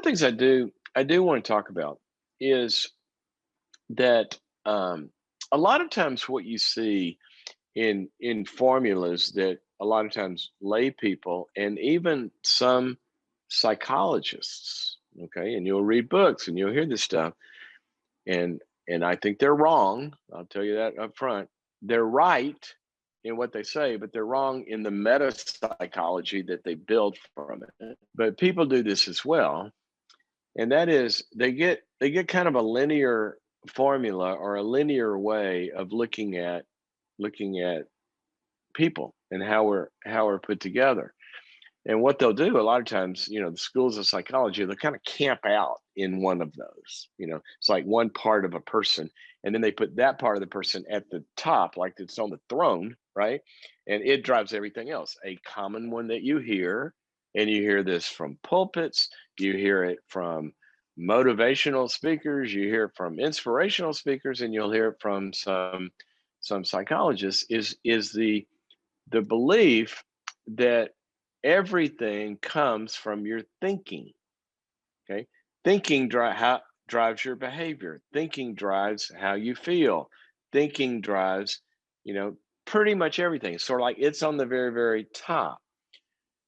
of the things I do want to talk about is that a lot of times what you see in formulas that a lot of times lay people and even some psychologists, okay, and you'll read books and you'll hear this stuff, and I think they're wrong. I'll tell you that up front. They're right in what they say, but they're wrong in the meta psychology that they build from it. But people do this as well, and that is they get kind of a linear formula or a linear way of looking at people and how we're put together. And what they'll do a lot of times, the schools of psychology, they'll kind of camp out in one of those. It's like one part of a person, and then they put that part of the person at the top, like it's on the throne, right? And it drives everything else. A common one that you hear, and you hear this from pulpits, you hear it from motivational speakers, you hear it from inspirational speakers, and you'll hear it from some psychologists, is the belief that everything comes from your thinking. Okay, thinking drives your behavior. Thinking drives how you feel. Thinking drives, you know, pretty much everything. Sort of like it's on the very, very top.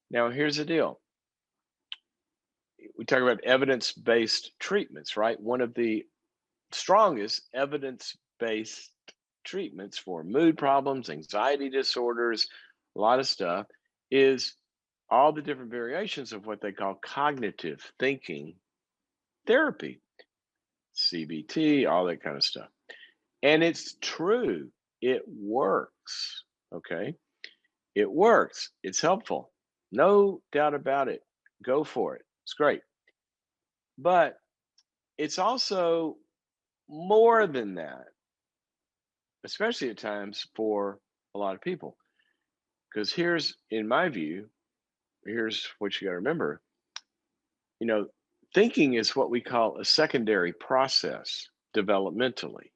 Now, here's the deal. We talk about evidence-based treatments, right? One of the strongest evidence-based treatments for mood problems, anxiety disorders, a lot of stuff is all the different variations of what they call cognitive thinking therapy, CBT, all that kind of stuff. And it's true, it works. Okay. It works, it's helpful. No doubt about it. Go for it. It's great. But it's also more than that, especially at times for a lot of people. Because in my view, here's what you got to remember. You know, thinking is what we call a secondary process developmentally.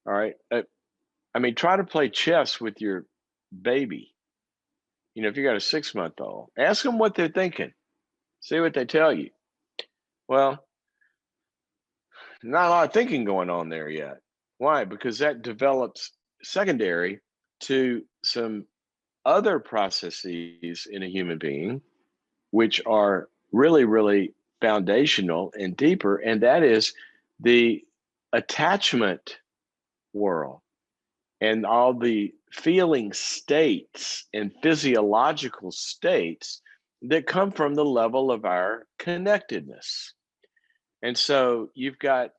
All right. I mean, try to play chess with your baby. If you got a 6-month old, ask them what they're thinking, see what they tell you. Well, not a lot of thinking going on there yet. Why? Because that develops secondary to some other processes in a human being, which are really, really foundational and deeper. And that is the attachment world and all the feeling states and physiological states that come from the level of our connectedness. And so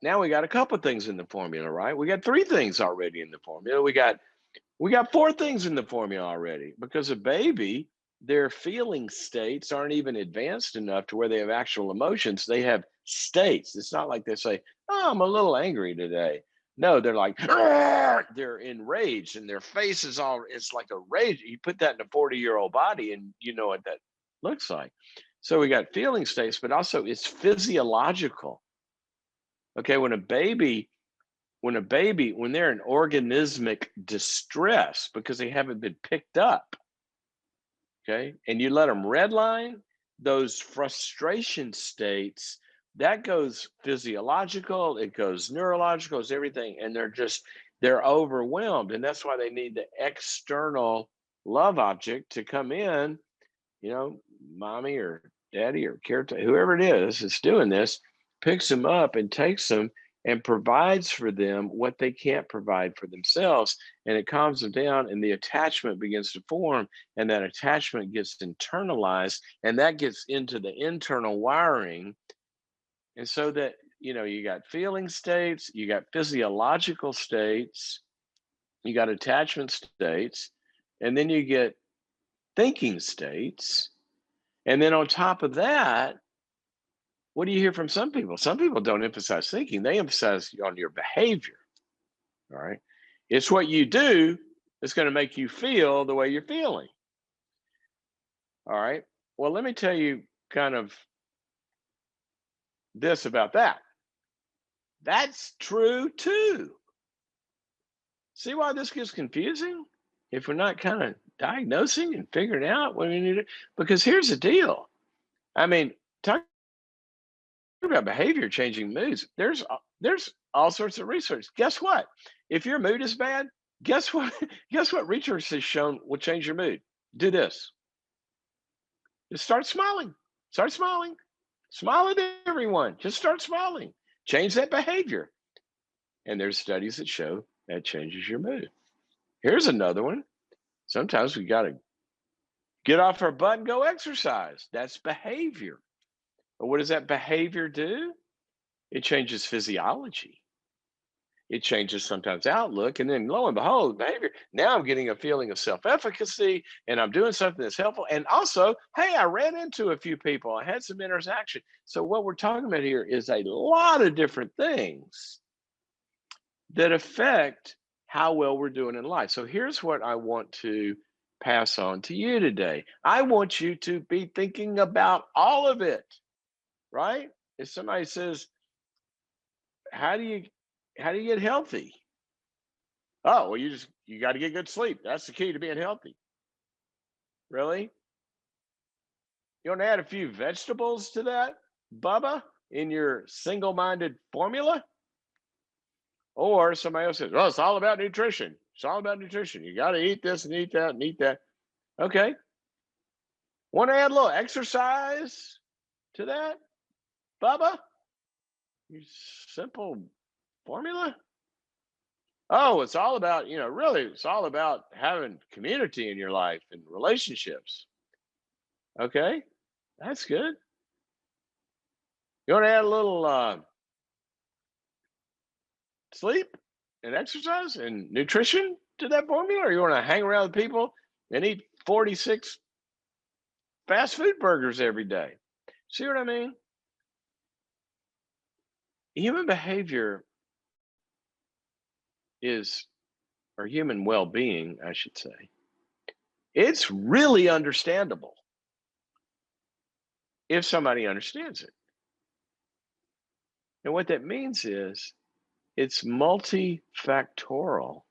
now we got a couple of things in the formula, right? We got 3 things already in the formula. We got 4 things in the formula already because a baby, their feeling states aren't even advanced enough to where they have actual emotions. They have states. It's not like they say, "Oh, I'm a little angry today." No, they're like, "Argh!" They're enraged and their face it's like a rage. You put that in a 40-year-old body and you know what that looks like. So we got feeling states, but also it's physiological. Okay, when they're in organismic distress because they haven't been picked up, okay, and you let them redline those frustration states, that goes physiological, it goes neurological, it's everything, and they're overwhelmed, and that's why they need the external love object to come in, mommy or daddy or caretaker, whoever it is that's doing this, picks them up and takes them and provides for them what they can't provide for themselves. And it calms them down, and the attachment begins to form, and that attachment gets internalized, and that gets into the internal wiring. And so that, you got feeling states, you got physiological states, you got attachment states, and then you get thinking states. And then on top of that, what do you hear from some people? Some people don't emphasize thinking, they emphasize on your behavior. All right. It's what you do that's going to make you feel the way you're feeling. All right. Well, let me tell you kind of this about that. That's true too. See why this gets confusing? If we're not kind of diagnosing and figuring out what we need to do? Because here's the deal. I mean, talk about behavior changing moods. There's all sorts of research. Guess what? If your mood is bad, guess what? Guess what research has shown will change your mood? Do this. Just start smiling. Start smiling. Smile at everyone. Just start smiling. Change that behavior. And there's studies that show that changes your mood. Here's another one. Sometimes we got to get off our butt and go exercise. That's behavior. But what does that behavior do? It changes physiology. It changes sometimes outlook. And then lo and behold, behavior. Now I'm getting a feeling of self-efficacy and I'm doing something that's helpful. And also, hey, I ran into a few people. I had some interaction. So what we're talking about here is a lot of different things that affect how well we're doing in life. So here's what I want to pass on to you today. I want you to be thinking about all of it, right? If somebody says, how do you get healthy? Oh, well, you got to get good sleep. That's the key to being healthy. Really? You want to add a few vegetables to that, Bubba, in your single-minded formula? Or somebody else says, "Oh, it's all about nutrition. It's all about nutrition. You got to eat this and eat that and eat that." Okay. Want to add a little exercise to that, Bubba? Your simple formula? Oh, it's all about, really, it's all about having community in your life and relationships. Okay. That's good. You want to add a little sleep and exercise and nutrition to that formula? Or you want to hang around with people and eat 46 fast food burgers every day? See what I mean? Human behavior is, or human well being, I should say, it's really understandable if somebody understands it. And what that means is it's multi-factorial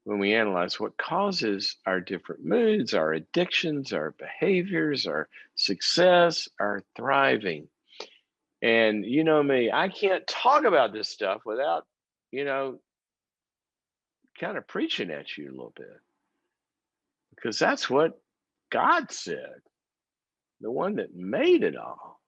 when we analyze what causes our different moods, our addictions, our behaviors, our success, our thriving. And you know me, I can't talk about this stuff without, you know, kind of preaching at you a little bit because that's what God said, the one that made it all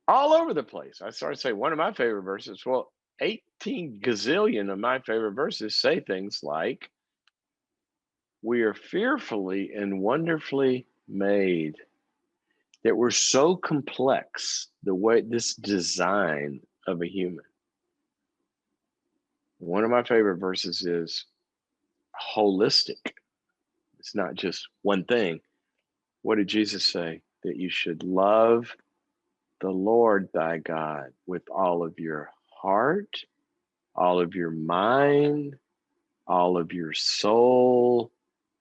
over the place. I started to say one of my favorite verses. Well, 18 gazillion of my favorite verses say things like, we are fearfully and wonderfully made, that we're so complex, the way this design of a human. One of my favorite verses is holistic. It's not just one thing. What did Jesus say? That you should love the Lord thy God with all of your heart, all of your mind, all of your soul,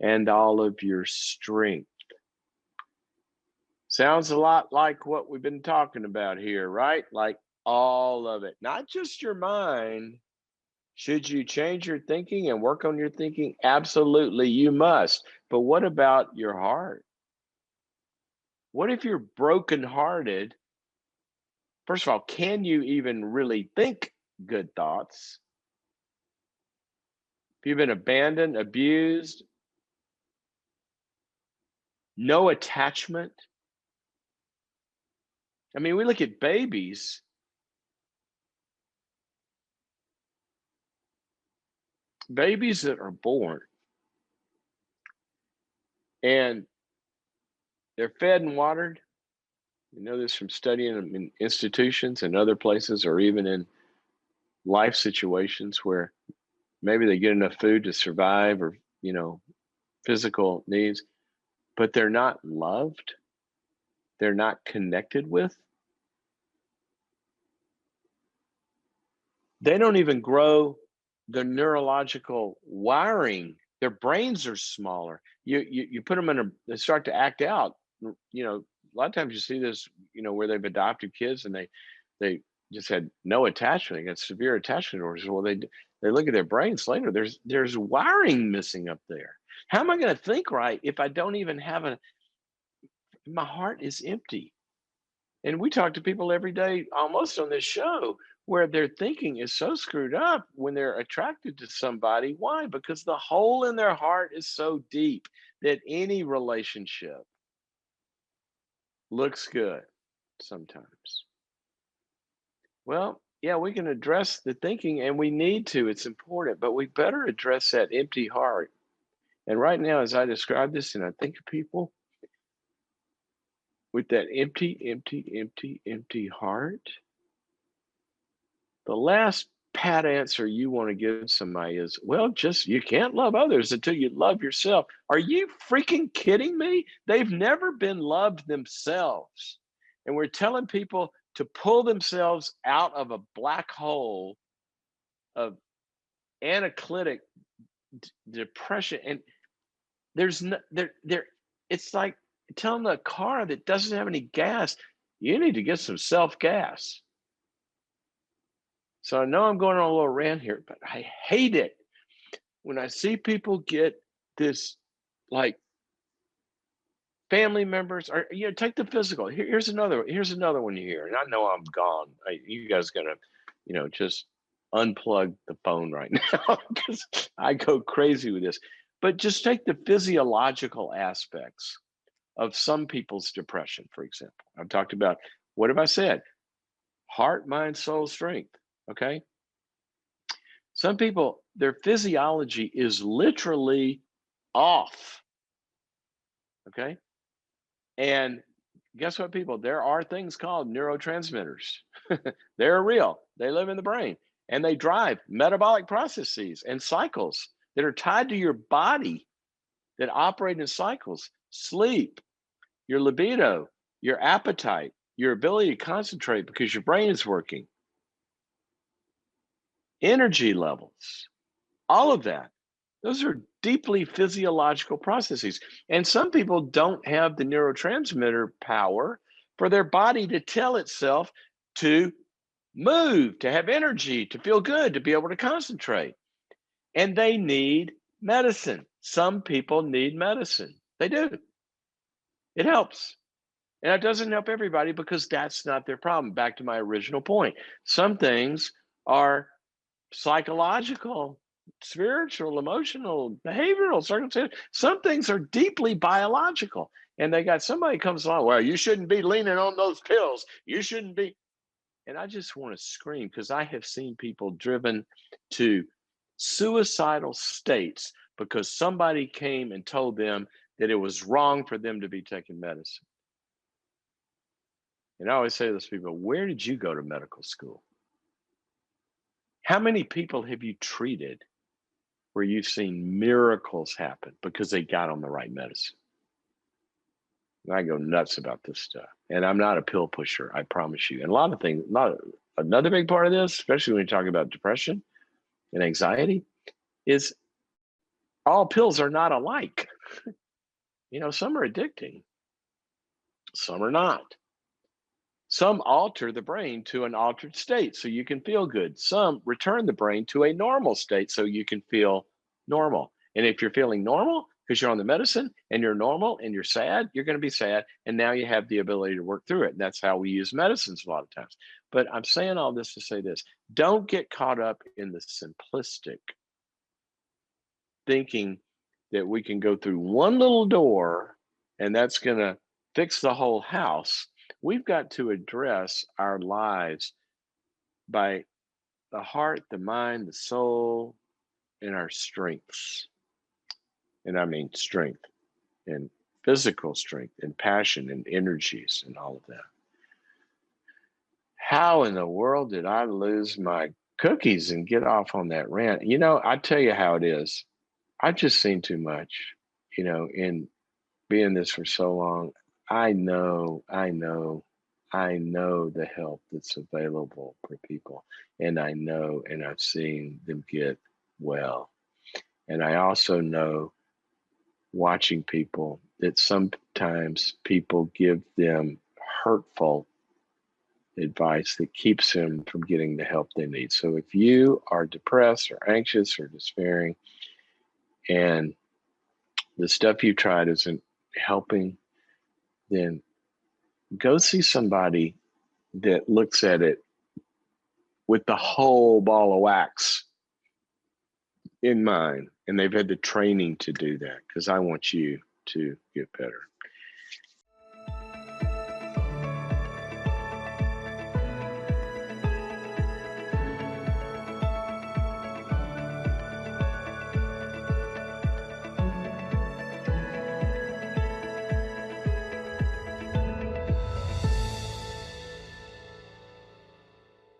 and all of your strength. Sounds a lot like what we've been talking about here, right? Like all of it, not just your mind. Should you change your thinking and work on your thinking? Absolutely, you must. But what about your heart? What if you're brokenhearted? First of all, can you even really think good thoughts? If you've been abandoned, abused, no attachment. I mean, we look at babies. Babies that are born and they're fed and watered. You know this from studying them in institutions and other places, or even in life situations where maybe they get enough food to survive, or, physical needs, but they're not loved. They're not connected with. They don't even grow the neurological wiring. Their brains are smaller. You put them they start to act out. A lot of times you see this, where they've adopted kids and they just had no attachment. They got severe attachment disorders. Well, they look at their brains later. There's wiring missing up there. How am I going to think right if I don't even have my heart is empty? And we talk to people every day, almost on this show, where their thinking is so screwed up when they're attracted to somebody. Why? Because the hole in their heart is so deep that any relationship looks good sometimes. Well, yeah, we can address the thinking and we need to. It's important, but we better address that empty heart. And right now, as I describe this and I think of people with that empty heart, the last pat answer you want to give somebody is, well, just you can't love others until you love yourself. Are you freaking kidding me? They've never been loved themselves. And we're telling people to pull themselves out of a black hole of anaclitic depression. And there's no there it's like telling a car that doesn't have any gas, you need to get some self gas. So I know I'm going on a little rant here, but I hate it when I see people get this, like, family members, or take the physical. Here's another one you hear, and I know I'm gone. You guys gonna, just unplug the phone right now because I go crazy with this. But just take the physiological aspects of some people's depression, for example. I've talked about, what have I said? Heart, mind, soul, strength. Okay. Some people, their physiology is literally off. Okay. And guess what, people? There are things called neurotransmitters. They're real. They live in the brain and they drive metabolic processes and cycles that are tied to your body that operate in cycles: sleep, your libido, your appetite, your ability to concentrate because your brain is working, energy levels, all of that. Those are deeply physiological processes. And some people don't have the neurotransmitter power for their body to tell itself to move, to have energy, to feel good, to be able to concentrate. And they need medicine. Some people need medicine. They do. It helps. And it doesn't help everybody because that's not their problem. Back to my original point. Some things are psychological, spiritual, emotional, behavioral circumstances. Some things are deeply biological. And they got somebody comes along, well, you shouldn't be leaning on those pills. You shouldn't be. And I just want to scream because I have seen people driven to suicidal states because somebody came and told them that it was wrong for them to be taking medicine. And I always say to those people, where did you go to medical school? How many people have you treated where you've seen miracles happen because they got on the right medicine? And I go nuts about this stuff. And I'm not a pill pusher, I promise you. And a lot of things, another big part of this, especially when you talk about depression and anxiety, is all pills are not alike. Some are addicting, some are not. Some alter the brain to an altered state so you can feel good. Some return the brain to a normal state so you can feel normal. And if you're feeling normal because you're on the medicine and you're normal and you're sad, you're going to be sad. And now you have the ability to work through it. And that's how we use medicines a lot of times. But I'm saying all this to say this: don't get caught up in the simplistic thinking that we can go through one little door and that's going to fix the whole house. We've got to address our lives by the heart, the mind, the soul, and our strengths. And I mean strength and physical strength and passion and energies and all of that. How in the world did I lose my cookies and get off on that rant? I tell you how it is. I've just seen too much, in being this for so long. I know the help that's available for people. And I know, and I've seen them get well. And I also know, watching people, that sometimes people give them hurtful advice that keeps them from getting the help they need. So if you are depressed or anxious or despairing and the stuff you tried isn't helping, then go see somebody that looks at it with the whole ball of wax in mind, and they've had the training to do that, because I want you to get better.